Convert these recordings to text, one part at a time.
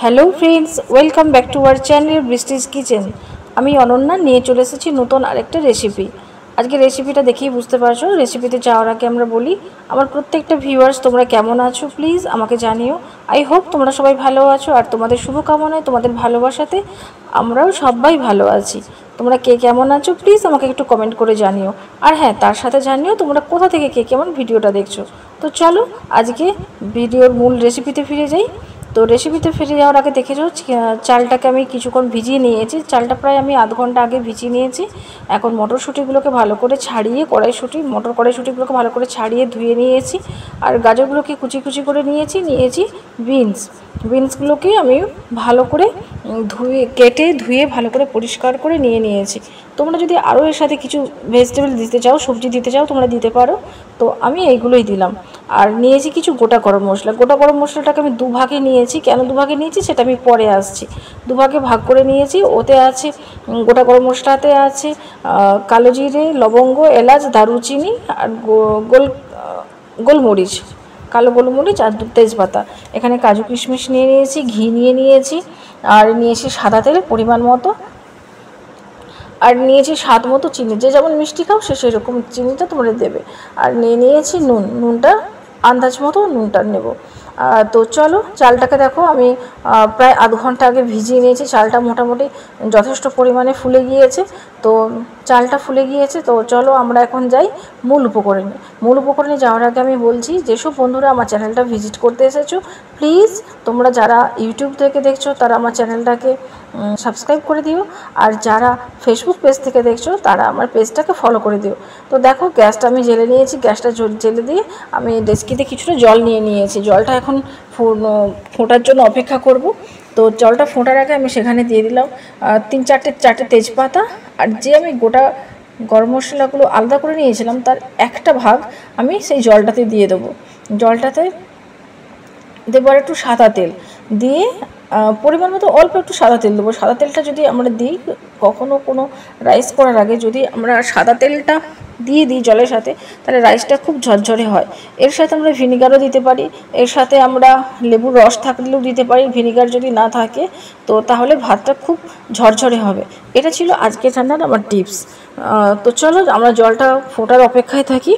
Hello friends, welcome back to our channel Brishti's kitchen. আমি অনন্যা নিয়ে চলে এসেছি নতুন আরেকটা রেসিপি। আজকে রেসিপিটা দেখেই বুঝতে পারছো। রেসিপিতে যাওয়ার আগে আমরা বলি, আমার প্রত্যেকটা ভিউয়ার্স তোমরা কেমন আছো প্লিজ আমাকে জানিও। আই হোপ তোমরা সবাই ভালো আছো, আর তোমাদের শুভকামনায়, তোমাদের ভালোবাসাতে আমরাও সবাই ভালো আছি। তোমরা কে কেমন আছো প্লিজ আমাকে একটু কমেন্ট করে জানিও। আর হ্যাঁ, তার সাথে জানিও তোমরা কোথা থেকে কে কেমন ভিডিওটা দেখছো। তো চলো আজকে ভিডিওর মূল রেসিপিতে ফিরে যাই। তো রেসিপিতে ফিরে যাওয়ার আগে দেখে যাও, চালটাকে আমি কিছুক্ষণ ভিজিয়ে নিয়েছি। চালটা প্রায় আমি আধ ঘন্টা আগে ভিজিয়ে নিয়েছি। এখন মটরশুঁটিগুলোকে ভালো করে ছাড়িয়ে, কড়াইশুঁটিগুলোকে ভালো করে ছাড়িয়ে ধুয়ে নিয়েছি। আর গাজরগুলোকে কুচি কুচি করে নিয়েছি বিনসগুলোকে আমি ভালো করে ধুয়ে ভালো করে পরিষ্কার করে নিয়েছি। তোমরা যদি আরও এর সাথে কিছু ভেজিটেবল দিতে চাও, সবজি দিতে চাও, তোমরা দিতে পারো। তো আমি এইগুলোই দিলাম। আর নিয়েছি কিছু গোটা গরম মশলাটাকে আমি দুভাগে নিয়েছি। কেন দুভাগে নিয়েছি সেটা আমি পরে আসছি। দুভাগে ভাগ করে নিয়েছি। ওতে আছে গোটা গরম মশলাতে আছে কালো জিরে, লবঙ্গ, এলাচ, দারুচিনি আর গোলমরিচ, কালো গোলমরিচ আর তেজপাতা। এখানে কাজু কিশমিশ নিয়ে নিয়েছি, ঘি নিয়ে নিয়েছি, আর নিয়েছি সাদা তেল পরিমাণ মতো, আর নিয়েছি স্বাদ মতো চিনি। যে যেমন মিষ্টি খাও সে সেরকম চিনিটা তোমরা দেবে। আর নিয়েছি নুনটা আন্দাজ মতো নুনটা নেব। তো চলো, চালটাকে দেখো আমি প্রায় আধ ঘন্টা আগে ভিজিয়ে নিয়েছি। চালটা মোটামুটি যথেষ্ট পরিমাণে ফুলে গিয়েছে। তো চালটা ফুলে গিয়েছে। তো চলো আমরা এখন যাই মূল উপকরণে যাওয়ার আগে আমি বলছি, যেসব বন্ধুরা আমার চ্যানেলটা ভিজিট করতে এসেছো প্লিজ তোমরা যারা ইউটিউব থেকে দেখছো তারা আমার চ্যানেলটাকে সাবস্ক্রাইব করে দিও। আর যারা ফেসবুক পেজ থেকে দেখছো তারা আমার পেজটাকে ফলো করে দিও। তো দেখো, গ্যাসটা আমি জেলে নিয়েছি। গ্যাসটা জেলে দিয়ে আমি ডেস্কিতে কিছুটা জল নিয়ে নিয়েছি। জলটা এখন ফোটার জন্য অপেক্ষা করব। তো জলটা ফোটার আগে আমি সেখানে দিয়ে দিলাম চারটে তেজপাতা। আর যে আমি গোটা গরম মশলাগুলো আলাদা করে নিয়েছিলাম তার একটা ভাগ আমি সেই জলটাতে দিয়ে দেবো। জলটাতে দেবো আর একটু সাদা তেল দিয়ে, পরিমাণ মতো অল্প একটু সাদা তেল দেবো। সাদা তেলটা যদি আমরা দিই, কখনও কোনো রাইস করার আগে যদি আমরা সাদা তেলটা দিয়ে দিই জলের সাথে, তাহলে রাইসটা খুব ঝরঝরে হয়। এর সাথে আমরা ভিনিগারও দিতে পারি, এর সাথে আমরা লেবুর রস থাকলেও দিতে পারি। ভিনিগার যদি না থাকে তো তাহলে ভাতটা খুব ঝরঝরে হবে। এটা ছিল আজকে রান্নার আমার টিপস। তো চলো আমরা জলটা ফোটার অপেক্ষায় থাকি।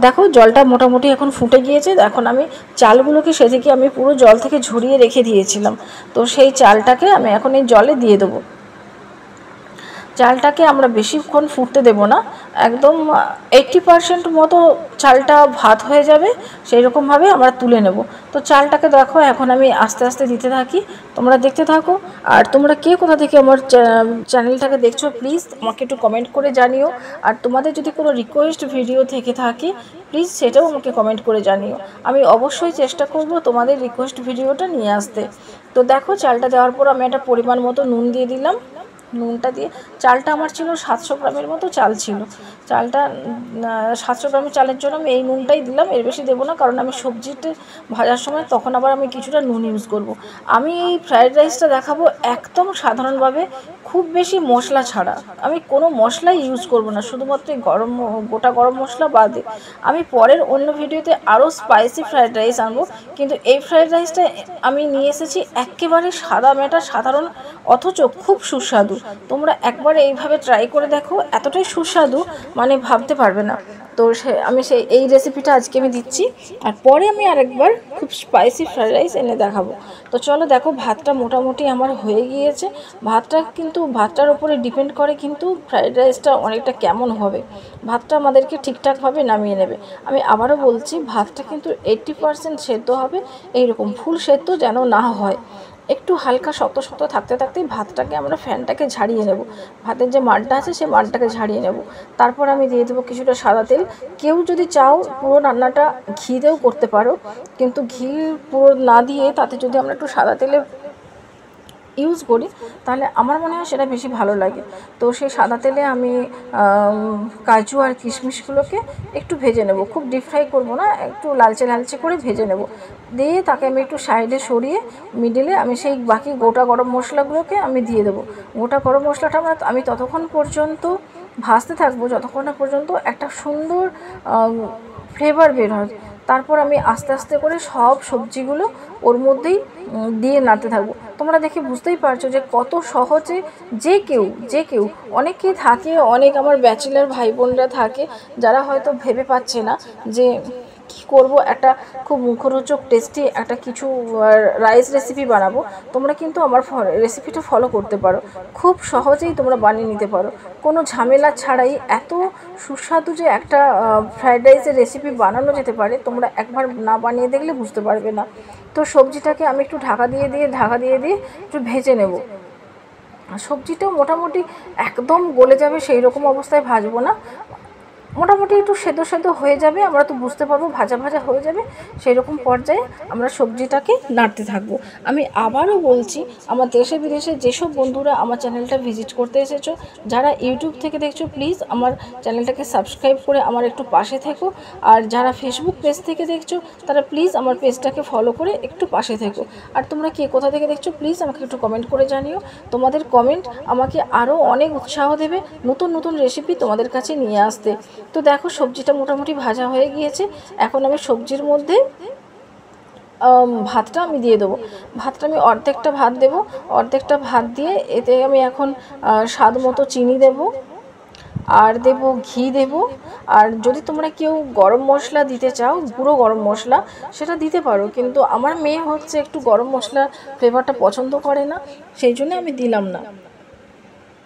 দেখো জলটা মোটামুটি এখন ফুটে গিয়েছে। এখন আমি চালগুলোকে সেদিকে আমি পুরো জল থেকে ঝরিয়ে রেখে দিয়েছিলাম। তো সেই চালটাকে আমি এখন এই জলে দিয়ে দেবো। চালটাকে আমরা বেশিক্ষণ ফুটতে দেব না, একদম 80% মতো চালটা ভাত হয়ে যাবে সেই রকমভাবে আমরা তুলে নেব। তো চালটাকে দেখো এখন আমি আস্তে আস্তে দিতে থাকি, তোমরা দেখতে থাকো। আর তোমরা কে কোথা থেকে আমার চ্যানেলটাকে দেখছো প্লিজ আমাকে একটু কমেন্ট করে জানিও। আর তোমাদের যদি কোনো রিকোয়েস্ট ভিডিও থেকে থাকে প্লিজ সেটাও আমাকে কমেন্ট করে জানিও। আমি অবশ্যই চেষ্টা করব তোমাদের রিকোয়েস্ট ভিডিওটা নিয়ে আসতে। তো দেখো চালটা দেওয়ার পর আমি একটা পরিমাণ মতো নুন দিয়ে দিলাম। নুনটা দিয়ে, চালটা আমার ছিল 700 গ্রামের মতো চাল ছিল। চালটা 700 গ্রামের চালের জন্য আমি এই নুনটাই দিলাম, এর বেশি দেবো না, কারণ আমি সবজিতে ভাজার সময় তখন আবার আমি কিছুটা নুন ইউজ করব। আমি এই ফ্রায়েড রাইসটা দেখাবো একদম সাধারণভাবে, খুব বেশি মশলা ছাড়া। আমি কোনো মশলাই ইউজ করব না, শুধুমাত্র গোটা গরম মশলা বাদে। আমি পরের অন্য ভিডিওতে আরও স্পাইসি ফ্রায়েড রাইস আনবো, কিন্তু এই ফ্রায়েড রাইসটা আমি নিয়ে এসেছি একেবারে সাদামাটা সাধারণ, অথচ খুব সুস্বাদু। তোমরা একবার এইভাবে ট্রাই করে দেখো, এতটাই সুস্বাদু মানে ভাবতে পারবে না। তো আমি এই রেসিপিটা আজকে আমি দিচ্ছি, আর পরে আমি আরেকবার খুব স্পাইসি ফ্রায়েড রাইস এনে দেখাবো। তো চলো দেখো, ভাতটা মোটামুটি আমার হয়ে গিয়েছে। ভাতটার উপরে ডিপেন্ড করে কিন্তু ফ্রায়েড রাইসটা অনেকটা কেমন হবে। ভাতটা আমাদেরকে ঠিকঠাকভাবে নামিয়ে নেবে। আমি আবারও বলছি, ভাতটা কিন্তু 80% সেদ্ধ হবে, এইরকম ফুল সেদ্ধ যেন না হয়। একটু হালকা শক্ত শক্ত থাকতে থাকতেই ভাতটাকে আমরা ফ্যানটাকে ঝাড়িয়ে নেব। ভাতের যে মাড়টা আছে সেই মাড়টাকে ঝাড়িয়ে নেব। তারপর আমি দিয়ে দেবো কিছুটা সাদা তেল। কেউ যদি চাও পুরো রান্নাটা ঘি দিয়েও করতে পারো, কিন্তু ঘি পুরো না দিয়ে তাতে যদি আমরা একটু সাদা তেলে ইউজ করি তাহলে আমার মনে হয় সেটা বেশি ভালো লাগে। তো সেই সাদা তেলে আমি কাজু আর কিশমিশগুলোকে একটু ভেজে নেব, খুব ডিপ ফ্রাই করবো না, একটু লালচে লালচে করে ভেজে নেব। দিয়ে তাকে আমি একটু সাইডে সরিয়ে মিডিলে আমি সেই বাকি গোটা গরম মশলাগুলোকে আমি দিয়ে দেবো। গোটা গরম মশলাটা আমি ততক্ষণ পর্যন্ত ভাজতে থাকবো যতক্ষণ না পর্যন্ত একটা সুন্দর ফ্লেভার বের হয়। তারপর আমি আস্তে আস্তে করে সব সবজিগুলো ওর মধ্যেই দিয়ে নাড়তে থাকবো। তোমরা দেখে বুঝতেই পারছো যে কত সহজে যে কেউ অনেকেই থাকে, অনেক আমার ব্যাচেলার ভাই বোনরা থাকে যারা হয়তো ভেবে পাচ্ছে না যে কী করবো, একটা খুব মুখরোচক টেস্টি একটা কিছু রাইস রেসিপি বানাবো। তোমরা কিন্তু আমার রেসিপিটা ফলো করতে পারো, খুব সহজেই তোমরা বানিয়ে নিতে পারো, কোনো ঝামেলা ছাড়াই এত সুস্বাদু যে একটা ফ্রায়েড রাইসের রেসিপি বানানো যেতে পারে, তোমরা একবার না বানিয়ে দেখলে বুঝতে পারবে না। তো সবজিটাকে আমি একটু ঢাকা দিয়ে একটু ভেজে নেব। সবজিটাও মোটামুটি একদম গলে যাবে সেই রকম অবস্থায় ভাজবো না, মোটামুটি একটু সেদ্ধ হয়ে যাবে, আমরা তো বুঝতে পারবো ভাজা হয়ে যাবে, সেই রকম পর্যায়ে আমরা সবজিটাকে নাড়তে থাকবো। আমি আবারও বলছি, আমার দেশে বিদেশে যেসব বন্ধুরা আমার চ্যানেলটা ভিজিট করতে এসেছো, যারা ইউটিউব থেকে দেখছো, প্লিজ আমার চ্যানেলটাকে সাবস্ক্রাইব করে আমার একটু পাশে থেকো। আর যারা ফেসবুক পেজ থেকে দেখছো, তারা প্লিজ আমার পেজটাকে ফলো করে একটু পাশে থেকো। আর তোমরা কে কোথা থেকে দেখছো প্লিজ আমাকে একটু কমেন্ট করে জানিও। তোমাদের কমেন্ট আমাকে আরও অনেক উৎসাহ দেবে নতুন রেসিপি তোমাদের কাছে নিয়ে আসতে। তো দেখো সবজিটা মোটামুটি ভাজা হয়ে গিয়েছে। এখন আমি সবজির মধ্যে ভাতটা আমি দিয়ে দেবো। ভাতটা আমি অর্ধেকটা ভাত দেবো, অর্ধেকটা ভাত দিয়ে এতে আমি এখন স্বাদ মতো চিনি দেবো, আর দেবো ঘি দেবো। আর যদি তোমরা কেউ গরম মশলা দিতে চাও, গুঁড়ো গরম মশলা, সেটা দিতে পারো, কিন্তু আমার মেয়ে হচ্ছে একটু গরম মশলার ফ্লেভারটা পছন্দ করে না, সেই জন্য আমি দিলাম না।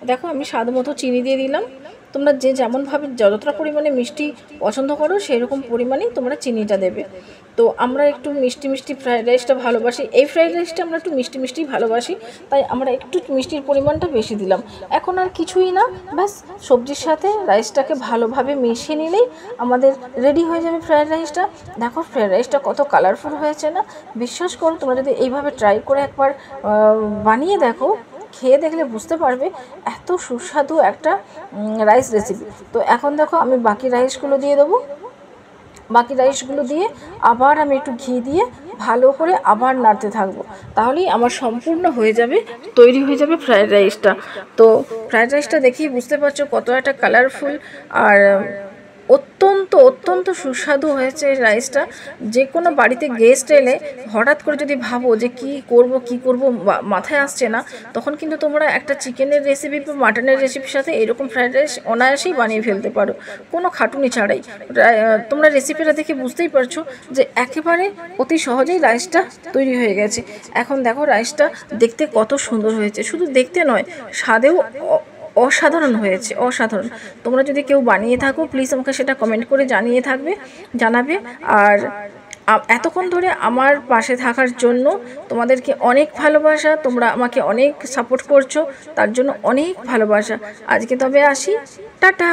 দেখো আমি স্বাদ মতো চিনি দিয়ে দিলাম। তোমরা যে যেমনভাবে যতটা পরিমাণে মিষ্টি পছন্দ করো সেই রকম পরিমাণেই তোমরা চিনিটা দেবে। তো আমরা একটু মিষ্টি ফ্রায়েড রাইসটা ভালোবাসি, এই ফ্রায়েড রাইসটা আমরা একটু মিষ্টি ভালোবাসি, তাই আমরা একটু মিষ্টির পরিমাণটা বেশি দিলাম। এখন আর কিছুই না, ব্যাস সবজির সাথে রাইসটাকে ভালোভাবে মিশিয়ে নিলেই আমাদের রেডি হয়ে যাবে ফ্রায়েড রাইসটা। দেখো ফ্রায়েড রাইসটা কত কালারফুল হয়েছে না? বিশ্বাস করো, তোমরা যদি এইভাবে ট্রাই করে একবার বানিয়ে দেখো, খেয়ে দেখলে বুঝতে পারবে এত সুস্বাদু একটা রাইস রেসিপি। তো এখন দেখো আমি বাকি রাইসগুলো দিয়ে দেবো, বাকি রাইসগুলো দিয়ে আবার আমি একটু ঘি দিয়ে ভালো করে আবার নাড়তে থাকবো, তাহলেই আমার সম্পূর্ণ হয়ে যাবে, তৈরি হয়ে যাবে ফ্রায়েড রাইসটা। তো ফ্রায়েড রাইসটা দেখেই বুঝতে পারছো কত একটা কালারফুল আর অত্যন্ত সুস্বাদু হয়েছে রাইসটা। যে কোনো বাড়িতে গেস্ট এলে হঠাৎ করে যদি ভাবো যে কি করব মাথায় আসছে না, তখন কিন্তু তোমরা একটা চিকেনের রেসিপি বা মাটনের রেসিপির সাথে এরকম ফ্রায়েড রাইস অনায়াসেই বানিয়ে ফেলতে পারো, কোনো খাটুনি ছাড়াই। তোমরা রেসিপিটা দেখে বুঝতেই পারছো যে একেবারে অতি সহজেই রাইসটা তৈরি হয়ে গেছে। এখন দেখো রাইসটা দেখতে কত সুন্দর হয়েছে, শুধু দেখতে নয়, স্বাদেও অসাধারণ হয়েছে, অসাধারণ। তোমরা যদি কেউ বানিয়ে থাকো প্লিজ আমাকে সেটা কমেন্ট করে জানাবে। আর এতক্ষণ ধরে আমার পাশে থাকার জন্য তোমাদেরকে অনেক ভালোবাসা, তোমরা আমাকে অনেক সাপোর্ট করছো, তার জন্য অনেক ভালোবাসা। আজকে তবে আসি, টাটা।